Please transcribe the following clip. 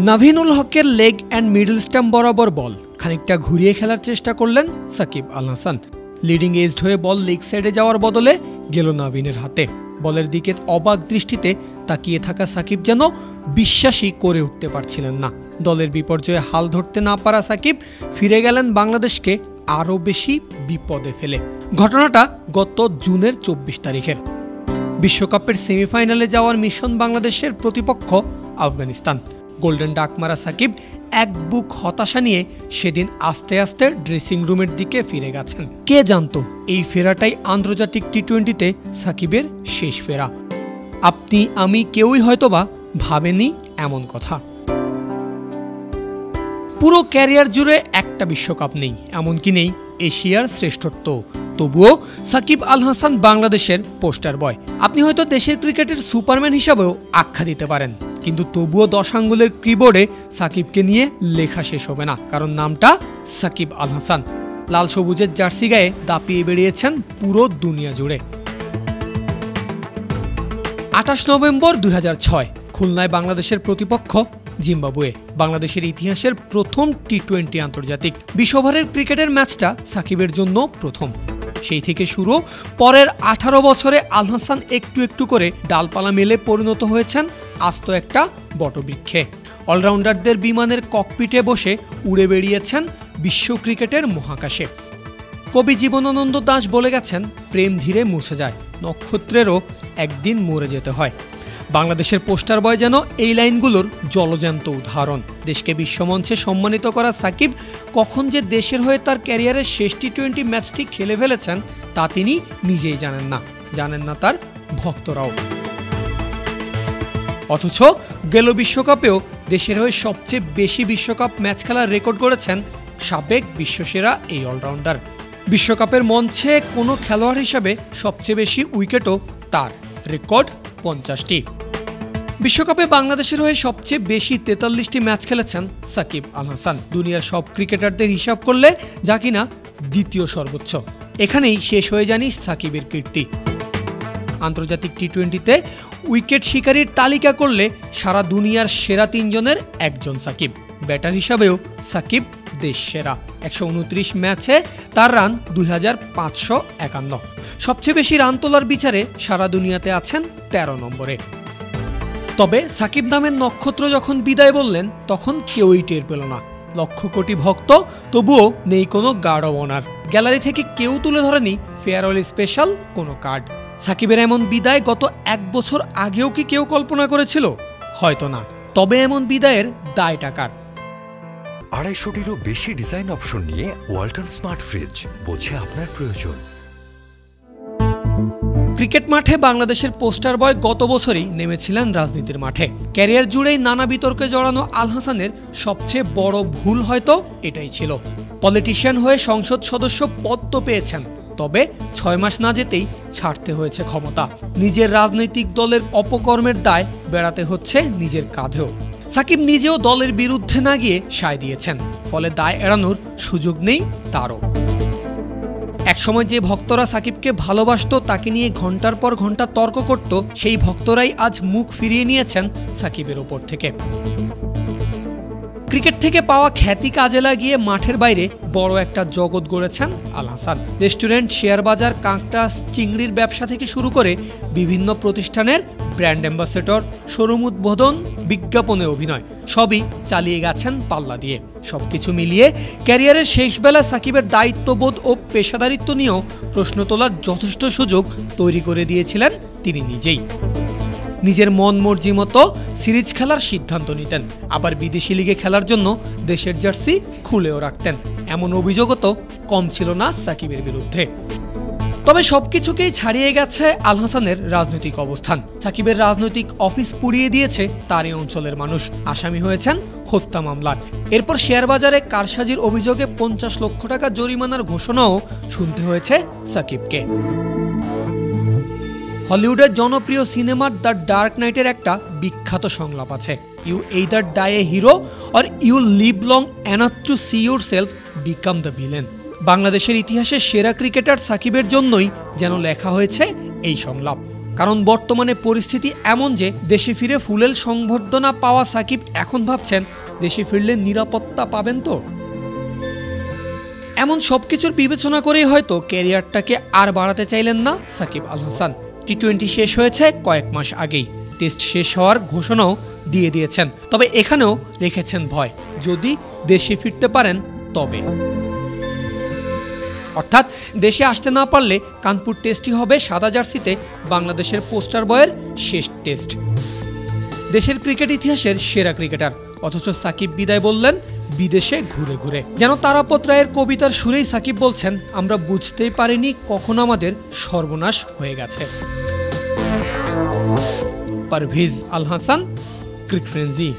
নাভিনুল হকের leg and middle stamp বরাবর বল খানিকটা ঘুরিয়ে খেলার চেষ্টা করলেন সাকিব আল হাসান। লিডিং এজড হয়ে বল লেগ সাইডে যাওয়ার বদলে গেল নাভিনের হাতে। বলের দিকে অবাক দৃষ্টিতে তাকিয়ে থাকা সাকিব যেন বিশ্বাসই করে উঠতে পারছিলেন না। দলের বিপর্যয়ে হাল ধরতে না পারা সাকিব ফিরে গেলেন বাংলাদেশকে আরও বেশি বিপদে ফেলে। ঘটনাটা গত জুনের 24 তারিখের। বিশ্বকাপের সেমিফাইনালে যাওয়ার মিশন বাংলাদেশের প্রতিপক্ষ আফগানিস্তান। গোল্ডেন ডাক মারা সাকিব এক বুক হতাশা নিয়ে সেদিন আস্তে আস্তে ড্রেসিং রুমের দিকে ফিরে গেছেন। কে জানতো এই ফেরাটাই আন্তর্জাতিক টি-20তে সাকিবের শেষ ফেরা। আপনি আমি কেউই হয়তোবা ভাবেনি এমন কথা। পুরো ক্যারিয়ার জুড়ে একটা বিশ্বকাপ নেই, এমনকি নেই এশিয়ার শ্রেষ্ঠত্ব। তবুও সাকিব আল হাসান বাংলাদেশের পোস্টার বয়। আপনি হয়তো দেশের ক্রিকেটের সুপারম্যান হিসাবেও আখ্যা দিতে পারেন, কিন্তু তবুও 10 আঙ্গুলের কিবোর্ডে সাকিবকে নিয়ে লেখা শেষ হবে না, কারণ নামটা সাকিব আল হাসান। লাল সবুজের জার্সি গায়ে দাপিয়ে বেরিয়েছেন পুরো দুনিয়া জুড়ে। 28 নভেম্বর 2006 খুলনায় বাংলাদেশের প্রতিপক্ষ জিম্বাবুয়ে। বাংলাদেশের ইতিহাসের প্রথম টি-20 আন্তর্জাতিক। 20 ওভারের ক্রিকেটের ম্যাচটা সাকিবের জন্য প্রথম। সেই থেকে শুরু পরের 18 বছরে আল হাসান একটু একটু করে ডালপালা মেলে পরিণত হয়েছেন আস্ত একটা বটবৃক্ষে। অলরাউন্ডারদের বিমানের ককপিটে বসে উড়ে বেরিয়েছেন বিশ্ব ক্রিকেটের মহাকাশে। কবি জীবনানন্দ দাশ বলে গেছেন, প্রেম ধীরে মুছে যায়, নক্ষত্রেরও একদিন মরে যেতে হয়। বাংলাদেশের পোস্টার বয় যেন এই লাইনগুলোর জলজ্যান্ত উদাহরণ। দেশকে বিশ্বমঞ্চে সম্মানিত করা সাকিব কখন যে দেশের হয়ে তার ক্যারিয়ারের শেষ টি-20 ম্যাচটি খেলে ফেলেছেন তা তিনি নিজেই জানেন না তার ভক্তরাও। অথচ গেল বিশ্বকাপেও দেশের হয়ে সবচেয়ে বেশি বিশ্বকাপ ম্যাচ খেলার রেকর্ড করেছেন সাবেক বিশ্বসেরা এই অলরাউন্ডার। বিশ্বকাপের মঞ্চে কোনো খেলোয়াড় হিসাবে সবচেয়ে বেশি উইকেটও তার, রেকর্ড 50টি। বিশ্বকাপে বাংলাদেশের হয়ে সবচেয়ে বেশি 43টি ম্যাচ খেলেছেন সাকিব আল হাসান। দুনিয়ার সব ক্রিকেটারদের হিসাব করলে যা কিনা দ্বিতীয় সর্বোচ্চ। এখানেই শেষ হয়ে যায়নি সাকিবের কীর্তি। আন্তর্জাতিক টি-20তে উইকেট শিকারীর তালিকা করলে সারা দুনিয়ার সেরা 3 জনের একজন সাকিব। ব্যাটার হিসাবেও সাকিব দেশ সেরা। 129 ম্যাচে তার রান 2551। সবচেয়ে বেশি রান তোলার বিচারে সারা দুনিয়াতে আছেন 13 নম্বরে। তবে সাকিব নামের নক্ষত্র যখন বিদায় বললেন তখন কেউই টের পেল না। লক্ষ কোটি ভক্ত, তবুও নেই কোনো গার্ড অব অনার। গ্যালারি থেকে কেউ তুলে ধরেনি ফেয়ারওয়েল স্পেশাল কোনো কার্ড। সাকিবের এমন বিদায় গত 1 বছর আগেও কি কেউ কল্পনা করেছিল? হয়তো না। তবে এমন বিদায়ের দায় টাকার। 250-টিরও বেশি ডিজাইন অপশন নিয়ে ওয়ালটন স্মার্ট ফ্রিজ, বোঝে আপনার প্রয়োজন। ক্রিকেট মাঠে বাংলাদেশের পোস্টার বয় গত বছরই নেমেছিলেন রাজনীতির মাঠে। ক্যারিয়ার জুড়েই নানা বিতর্কে জড়ানো আল হাসানের সবচেয়ে বড় ভুল হয়তো এটাই ছিল। পলিটিশিয়ান হয়ে সংসদ সদস্য পদ তো পেয়েছেন, তবে 6 মাস না যেতেই ছাড়তে হয়েছে ক্ষমতা। নিজের রাজনৈতিক দলের অপকর্মের দায় বেড়াতে হচ্ছে নিজের কাঁধেও। সাকিব নিজেও দলের বিরুদ্ধে না গিয়ে সায় দিয়েছেন, ফলে দায় এড়ানোর সুযোগ নেই তারও। একসময় যে ভক্তরা সাকিবকে ভালোবাসত, তাকে নিয়ে ঘন্টার পর ঘন্টা তর্ক করত, সেই ভক্তরাই আজ মুখ ফিরিয়ে নিয়েছেন সাকিবের ওপর থেকে। ক্রিকেট থেকে পাওয়া খ্যাতি কাজে লাগিয়ে মাঠের বাইরে বড় একটা জগৎ গড়েছেন আল হাসান। রেস্টুরেন্ট, শেয়ার বাজার, কাঁকড়া, চিংড়ির ব্যবসা থেকে শুরু করে বিভিন্ন প্রতিষ্ঠানের ব্র্যান্ড অ্যাম্বাসেডর, শোরুম উদ্বোধন, বিজ্ঞাপনে অভিনয় সবই চালিয়ে গেছেন পাল্লা দিয়ে। সবকিছু মিলিয়ে ক্যারিয়ারের শেষ বেলা সাকিবের দায়িত্ববোধ ও পেশাদারিত্ব নিয়েও প্রশ্ন তোলার যথেষ্ট সুযোগ তৈরি করে দিয়েছিলেন তিনি নিজেই। নিজের মন মর্জি মতো সিরিজ খেলার সিদ্ধান্ত নিতেন, আবার বিদেশি লিগে খেলার জন্য দেশের জার্সি খুলেও রাখতেন। এমন অভিযোগও তো কম ছিল না সাকিবের বিরুদ্ধে। তবে সবকিছুকেই ছাড়িয়ে গেছে আল হাসানের রাজনৈতিক অবস্থান। সাকিবের রাজনৈতিক অফিস পুড়িয়ে দিয়েছে তারই অঞ্চলের মানুষ। আসামি হয়েছেন হত্যা মামলার। এরপর শেয়ার বাজারে কারসাজির অভিযোগে 50 লক্ষ টাকা জরিমানার ঘোষণাও শুনতে হয়েছে সাকিবকে। হলিউডের জনপ্রিয় সিনেমার দ্য ডার্ক নাইটের একটা বিখ্যাত সংলাপ আছে, you either die a hero or you live long enough to see yourself become the villain. বাংলাদেশের ইতিহাসে সেরা ক্রিকেটার সাকিবের জন্যই যেন লেখা হয়েছে এই সংলাপ। কারণ বর্তমানে পরিস্থিতি এমন যে দেশে ফিরে ফুলেল সংবর্ধনা পাওয়া সাকিব এখন ভাবছেন দেশে ফিরলে নিরাপত্তা পাবেন তো। এমন সবকিছুর বিবেচনা করেই হয়তো ক্যারিয়ারটাকে আর বাড়াতে চাইলেন না সাকিব আল হাসান। টি-20 শেষ হয়েছে কয়েক মাস আগেই, টেস্ট শেষ হওয়ার ঘোষণাও দিয়ে দিয়েছেন। তবে এখানেও রেখেছেন ভয়, যদি দেশে ফিরতে পারেন তবে। অর্থাৎ দেশে আসতে না পারলে কানপুর টেস্টই হবে সাদা জার্সিতে বাংলাদেশের পোস্টার বয়ের শেষ টেস্ট। দেশের ক্রিকেট ইতিহাসের সেরা ক্রিকেটার, অথচ সাকিব বিদায় বললেন বিদেশে ঘুরে ঘুরে। যেন তারাপদ রায়ের কবিতার সুরেই সাকিব বলছেন, আমরা বুঝতেই পারিনি কখন আমাদের সর্বনাশ হয়ে গেছে। পারভেজ আল হাসান, ক্রিকফ্রেন্সি।